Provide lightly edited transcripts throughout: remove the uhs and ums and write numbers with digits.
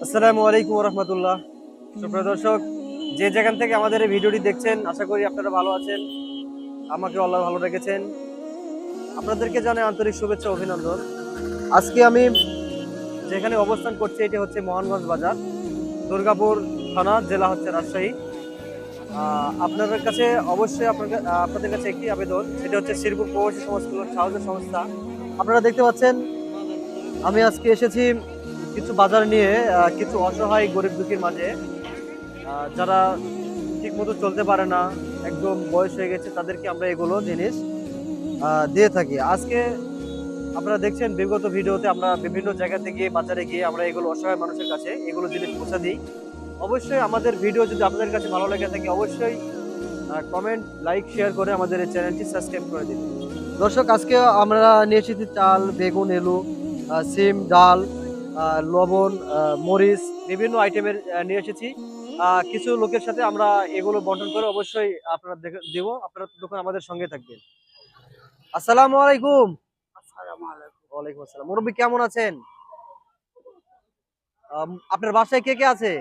আসসালামু আলাইকুম ওয়া রাহমাতুল্লাহ। সুপ্রিয় দর্শক, যে যেখান থেকে আমাদের এই ভিডিওটি দেখছেন, আশা করি আপনারা ভালো আছেন। আমাকে আল্লাহ ভালো রেখেছেন। আপনাদেরকে জানাই আন্তরিক শুভেচ্ছা ও অভিনন্দন। আজকে আমি যেখানে অবস্থান করছি এটি হচ্ছে মোহনগঞ্জ বাজার, দুর্গাপুর থানা, জেলা হচ্ছে রাজশাহী। আপনাদের কাছে অবশ্যই আপনাদের কাছে একটি আবেদন, সেটা হচ্ছে শ্রীপুর প্রবাসী সমাজ কল্যাণ সাহায্য সংস্থা। আপনারা দেখতে পাচ্ছেন আমি আজকে এসেছি কিছু বাজার নিয়ে, কিছু অসহায় গরিব দুঃখীর মাঝে, যারা ঠিক মতো চলতে পারে না, একদম বয়স হয়ে গেছে, তাদেরকে আমরা এগুলো জিনিস দিয়ে থাকি। আজকে আপনারা দেখছেন বিগত ভিডিওতে আমরা বিভিন্ন জায়গাতে গিয়ে বাজারে গিয়ে আমরা এগুলো অসহায় মানুষের কাছে এগুলো জিনিস পৌঁছে দিই। অবশ্যই আমাদের ভিডিও যদি আপনাদের কাছে ভালো লেগে থাকে অবশ্যই কমেন্ট, লাইক, শেয়ার করে আমাদের এই চ্যানেলটি সাবস্ক্রাইব করে দিন। দর্শক, আজকে আমরা নিয়ে এসেছি চাল, বেগুন, এলু, সিম, ডাল, লবণ, মরিচ, বিভিন্ন আইটেমের নিয়ে এসেছি। কিছু লোকের সাথে আমরা এগুলো বন্টন করে অবশ্যই আপনারা দেব। আপনারা তখন আমাদের সঙ্গে থাকবেন। আসসালামু আলাইকুম। ওয়ালাইকুম আসসালাম। মুরব্বী কেমন আছেন? আপনার বাসায় কে কে আছে?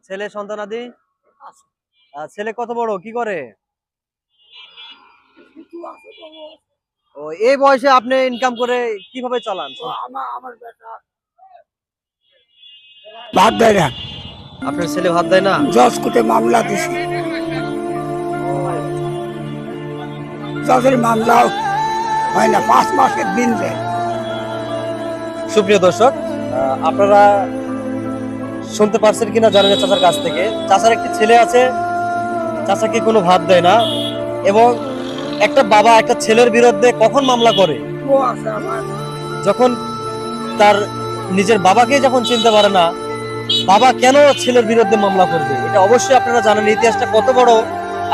ছেলে সন্তানাদি? ছেলে কত বড়, কি করে? ও, এই বয়সে আপনি ইনকাম করে কিভাবে চালান? ভাত দেয় না। আপনার ছেলে ভাত দেয় না? 10 কোটি মামলা দিছি, জজের মামলাও হয় না, 5 মাসের দিন দেয়। সুপ্রিয় দর্শক, আপনারা শুনতে পারছেন কিনা জানেন চাচার কাছ থেকে। চাচার একটি ছেলে আছে, চাচাকে কোনো ভাত দেয় না, এবং একটা বাবা একটা ছেলের বিরুদ্ধে কখন মামলা করে? ও আছে আমার, যখন তার নিজের বাবাকে যখন চিনতে পারে না, বাবা কেন ছেলের বিরুদ্ধে মামলা করবে? এটা অবশ্যই আপনারা জানেন ইতিহাসটা কত বড়।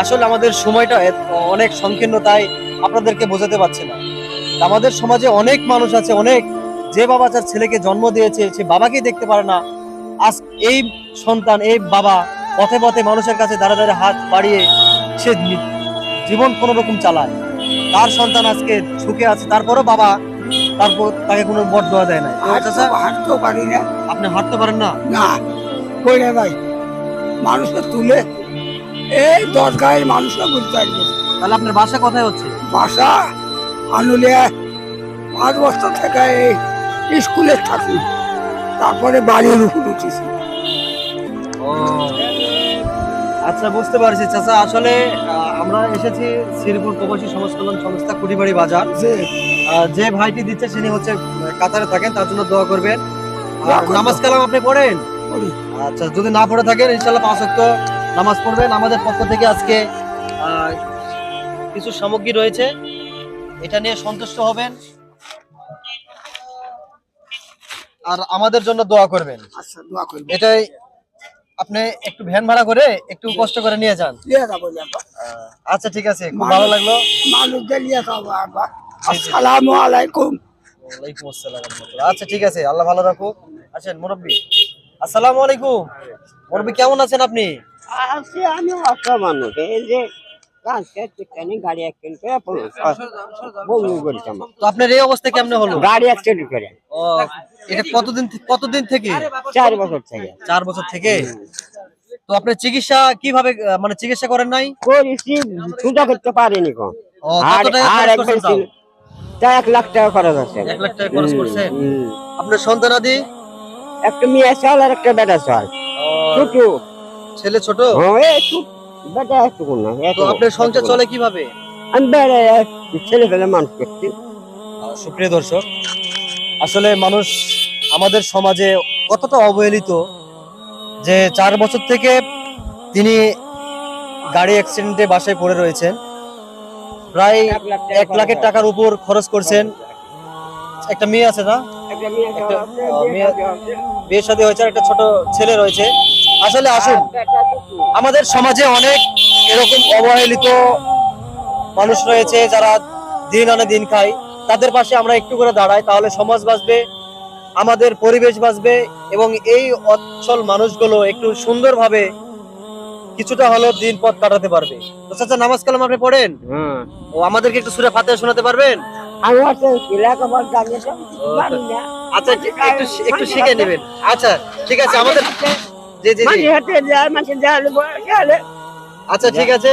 আসলে আমাদের সময়টা অনেক সংকীর্ণ, তাই আপনাদেরকে বোঝাতে পারছি না। আমাদের সমাজে অনেক মানুষ আছে, অনেক, যে বাবা তার ছেলেকে জন্ম দিয়েছে সে বাবাকেই দেখতে পারে না। আজ এই সন্তান, এই বাবা পথে পথে মানুষের কাছে দাঁড়া দাঁড়িয়ে হাত বাড়িয়ে সে জীবন কোন রকম চালায়। তার সন্তান আজকে সুখে আছে, তারপরও বাবা তাকে কোনো বদদোয়া দেয় না। হাঁটতেও পারি না। আপনি হাঁটতে পারেন না? না, কই রে ভাই, মানুষকে তুলে এই 10 গায়ের মানুষরা বুঝতে পারবে। তাহলে আপনার বাসা কোথায় হচ্ছে? বাসা আনুলিয়া, 5 বছর থেকে এই স্কুলে থাকি, তারপরে বাড়ির উপর উঠেছি। ও আচ্ছা, বুঝতে পারছি চাচা। আসলে আমরা এসেছি শ্রীপুর প্রবাসী সমাজ কল্যাণ সংস্থা, কুড়িবাড়ি বাজার। যে ভাইটি দিচ্ছে তিনি হচ্ছে কাতারে থাকেন, তার জন্য দোয়া করবেন। নামাজ কালাম আপনি পড়েন? আচ্ছা, যদি না পড়ে থাকেন ইনশাল্লাহ 5 ওয়াক্ত নামাজ পড়বেন। আমাদের পক্ষ থেকে আজকে কিছু সামগ্রী রয়েছে, এটা নিয়ে সন্তুষ্ট হবেন আর আমাদের জন্য দোয়া করবেন। আচ্ছা, দোয়া করবেন। এটাই, আপনি একটু ভ্যান ভাড়া করে একটু কষ্ট করে নিয়ে যান। আচ্ছা, ঠিক আছে, খুব ভালো লাগলো। মানুষদের নিয়ে যাবো আবার। আসসালামু আলাইকুম। ওয়ালাইকুম আসসালাম ওয়া রাহমাতুল্লাহ। আচ্ছা, ঠিক আছে, আল্লাহ ভালো রাখুক। আসেন মুরব্বি। আসসালামু আলাইকুম। মুরব্বি কেমন আছেন আপনি? আছি আমি অত মানুষ, এই যে গাড়ি অ্যাক্সিডেন্ট করে বমি করতাম। তো আপনার এই অবস্থা কেমনে হলো? গাড়ি অ্যাক্সিডেন্ট করে। ও, এটা কতদিন থেকে? 4 বছর থেকে। 4 বছর থেকে। তো আপনার চিকিৎসা কিভাবে, মানে চিকিৎসা করেন নাই? করেছি, ছুটা করতে পারিনি কোন। ও, কত টাকা খরচ করছেন তাও? 1 লাখ টাকা খরচ আছে। 1 লাখ টাকা খরচ করছেন? আপনার সন্তানাদি? একটা মেয়ে চাল আর একটা বেটা চাল। ছোট ছেলে ছোট? হ্যাঁ, বেটা একটু না। তো আপনার সংসার চলে কিভাবে? আমি বেড়ে ছেলে ফেলে মানুষ করছি। সুপ্রিয় দর্শক, আসলে মানুষ আমাদের সমাজে কতটা অবহেলিত যে 4 বছর থেকে তিনি গাড়ি অ্যাক্সিডেন্টে বাসায় পড়ে রয়েছেন। প্রায় 1 লাখের টাকার উপর খরচ করছেন। একটা মেয়ে আছে না? বিয়ে শাদী হয়েছে, একটা ছোট ছেলে রয়েছে। আসলে আসুন, আমাদের সমাজে অনেক এরকম অবহেলিত মানুষ রয়েছে যারা দিন আনে দিন খায়। তাদের পাশে আমরা একটু করে দাঁড়াই, তাহলে সমাজ বাঁচবে, আমাদের পরিবেশ বাঁচবে, এবং এই অঞ্চল মানুষগুলো একটু সুন্দরভাবে কিছুটা হলেও দিন পথ কাটাতে পারবে। তো চাচা, নামাজ কালাম আপনি পড়েন? ও, আমাদেরকে একটু সূরা ফাতিহা শোনাতে পারবেন? আমি হচ্ছে লেখাপড়া জানি তো, জানি না। আচ্ছা একটু শিখে নেবেন। আচ্ছা ঠিক আছে আমাদের জি জি জি মাঝে হাতে যায়, মাঝে যায়, আচ্ছা ঠিক আছে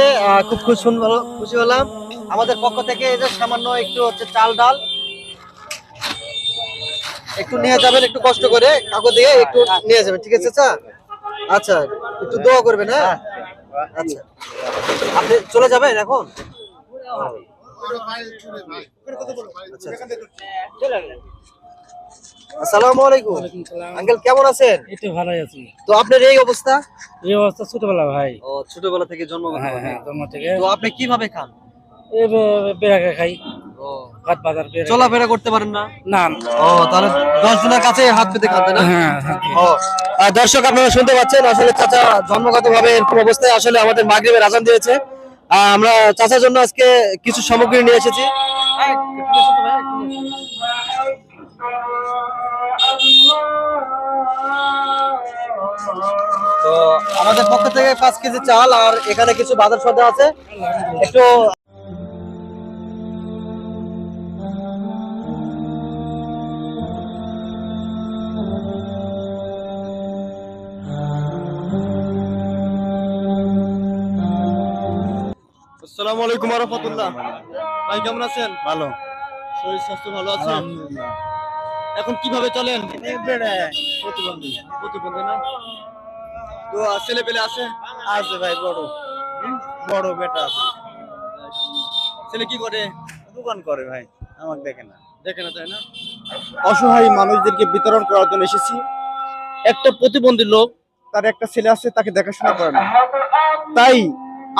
খুব খুশি হলাম। আমাদের পক্ষ থেকে এই যে সামান্য একটু হচ্ছে চাল ডাল একটু নিয়ে যাবেন, একটু কষ্ট করে কাগজ দিয়ে একটু নিয়ে যাবেন, ঠিক আছে চাচা? আচ্ছা একটু দোয়া করবেন। হ্যাঁ আচ্ছা আপনি চলে যাবেন এখন? আচ্ছা, আসসালামু আলাইকুম আঙ্কেল, কেমন আছেন? এই তো ভালোই আছি। তো আপনার এই অবস্থা? এই অবস্থা ছোটবেলা ভাই। ও ছোটবেলা থেকে জন্মগত হ্যাঁ ভাবে। হ্যাঁ, জন্ম থেকে। তো আপনি কিভাবে খান? এই বেড়াকে খাই, ও ভাত বাজার বেড়া। চলাফেরা করতে পারেন না? না। ও তাহলে 10 জনের কাছে হাত পেতে খান, তাই না? হ্যাঁ হ্যাঁ। ও দর্শক আপনারা শুনতে পাচ্ছেন, আসলে চাচা জন্মগত ভাবে এরকম অবস্থায় আসলে আমাদের মাগরিবের আজান দিয়েছে। আমরা চাচার জন্য আজকে কিছু সামগ্রী নিয়ে এসেছি। তো আমাদের পক্ষ থেকে 5 কেজি চাল আর এখানে কিছু বাজার সওদা আছে একটু। আসসালামু আলাইকুম ওয়া রাহমাতুল্লাহ। ভাই কেমন আছেন? ভালো। শরীর স্বাস্থ্য ভালো আছে? এখন কিভাবে চলেন? প্রতিবন্ধী না? তো ছেলে পেলে আছে? আছে ভাই, বড় বেটা আছে। ছেলে কি করে? দোকান করে ভাই, আমাকে দেখে না। দেখে না, তাই না? অসহায় মানুষদেরকে বিতরণ করার জন্য এসেছি। একটা প্রতিবন্ধী লোক, তার একটা ছেলে আছে, তাকে দেখাশোনা করে না। তাই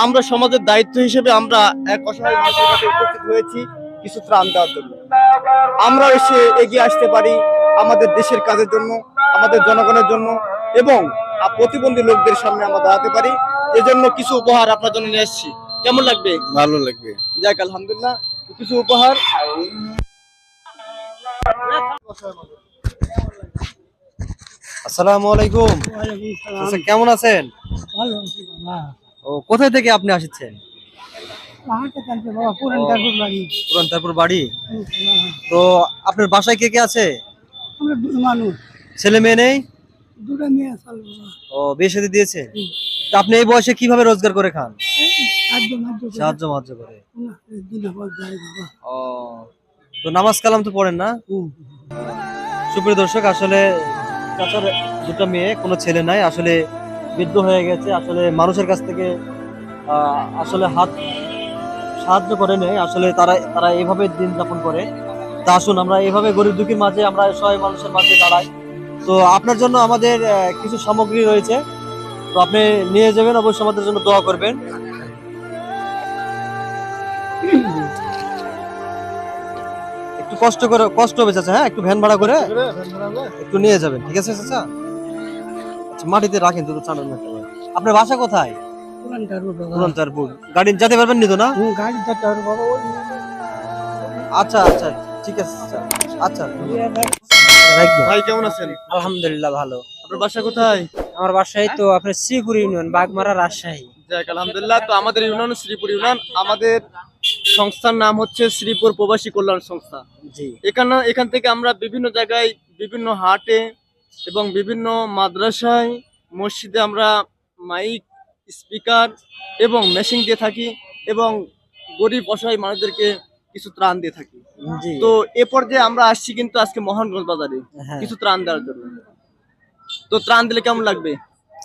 আমরা সমাজের দায়িত্ব হিসেবে আমরা এক অসহায় মানুষের কাছে উপস্থিত হয়েছি কিছু ত্রাণ দেওয়ার জন্য। আমরা এসে এগিয়ে আসতে পারি আমাদের দেশের কাজের জন্য, আমাদের জনগণের জন্য, এবং প্রতিবন্ধী লোকদের সামনে আমরা দাঁড়াতে পারি। এজন্য কিছু উপহার আপনার জন্য নিয়ে এসেছি। কেমন লাগবে? ভালো লাগবে। যাক আলহামদুলিল্লাহ, কিছু উপহার। আসসালামু আলাইকুম। আচ্ছা কেমন আছেন? ভালো আছি বাবা। ও কোথায় থেকে আপনি আসছেন? পাহাড়টা কালকে বাবা, পুরান তারপুর বাড়ি। পুরান তারপুর বাড়ি। তো আপনার বাসায় কে কে আছে? আমরা দুই মানুষ, ছেলে মেয়ে নেই? দুটা মেয়ে আছে বাবা। ও বিয়ে শাদী দিয়েছে? তো আপনি এই বয়সে কিভাবে রোজগার করে খান? সাহায্য করে। ও তো নামাজ কালাম তো পড়েন না? সুপ্রিয় দর্শক, আসলে চাচার দুটো মেয়ে, কোনো ছেলে নাই, আসলে বৃদ্ধ হয়ে গেছে। আসলে মানুষের কাছ থেকে আসলে সাহায্য করে নেয়, আসলে তারা এইভাবে দিন যাপন করে। তা আসুন আমরা এইভাবে গরিব দুঃখীর মাঝে, আমরা সবাই মানুষের মাঝে দাঁড়াই। তো আপনার জন্য আমাদের কিছু সামগ্রী রয়েছে, তো আপনি নিয়ে যাবেন, অবশ্যই আমাদের জন্য দোয়া করবেন। একটু কষ্ট হবে চাচা, হ্যাঁ একটু ভ্যান ভাড়া করে একটু নিয়ে যাবেন, ঠিক আছে চাচা? আচ্ছা মাটিতে রাখেন তো চালান না। আপনার বাসা কোথায়? পুরান তারপুর। গাড়ি যেতে পারবেন নি তো না? গাড়ি যেতে হবে বাবা। আচ্ছা আচ্ছা ঠিক আছে চাচা। আচ্ছা ভাই কেমন আছেন? আলহামদুলিল্লাহ ভালো। আপনার বাসা কোথায়? আমার বাসায় তো আপনার শ্রীপুর ইউনিয়ন, বাগমারা, রাজশাহী। যাক আলহামদুলিল্লাহ। তো আমাদের ইউনিয়ন শ্রীপুর ইউনিয়ন, আমাদের সংস্থার নাম হচ্ছে শ্রীপুর প্রবাসী কল্যাণ সংস্থা। জি। এখান থেকে আমরা বিভিন্ন জায়গায়, বিভিন্ন হাটে এবং বিভিন্ন মাদ্রাসায়, মসজিদে আমরা মাইক, স্পিকার এবং মেশিন দিয়ে থাকি এবং গরিব অসহায় মানুষদেরকে কিছু ত্রাণ দিয়ে থাকি। জি। তো এ পর্যায়ে আমরা আসছি কিন্তু আজকে মোহনগঞ্জ বাজারে হ্যাঁ। কিছু ত্রাণ দেওয়ার জন্য। তো ত্রাণ দিলে কেমন লাগবে?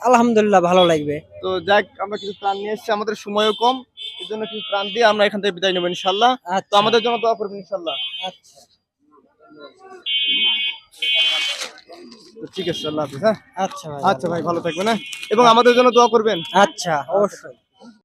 আলহামদুলিল্লাহ ভালো লাগবে। তো যাক, আমরা কিছু ত্রাণ নিয়ে এসেছি, আমাদের সময়ও কম, এই জন্য কিছু ত্রাণ দিয়ে আমরা এখান থেকে বিদায় নেবো ইনশাল্লাহ। তো আমাদের জন্য দোয়া করবেন ইনশাল্লাহ। আচ্ছা তো ঠিক আছে, আল্লাহ হাফেজ। হ্যাঁ আচ্ছা ভাই। আচ্ছা ভাই, ভালো থাকবেন, হ্যাঁ, এবং আমাদের জন্য দোয়া করবেন। আচ্ছা অবশ্যই।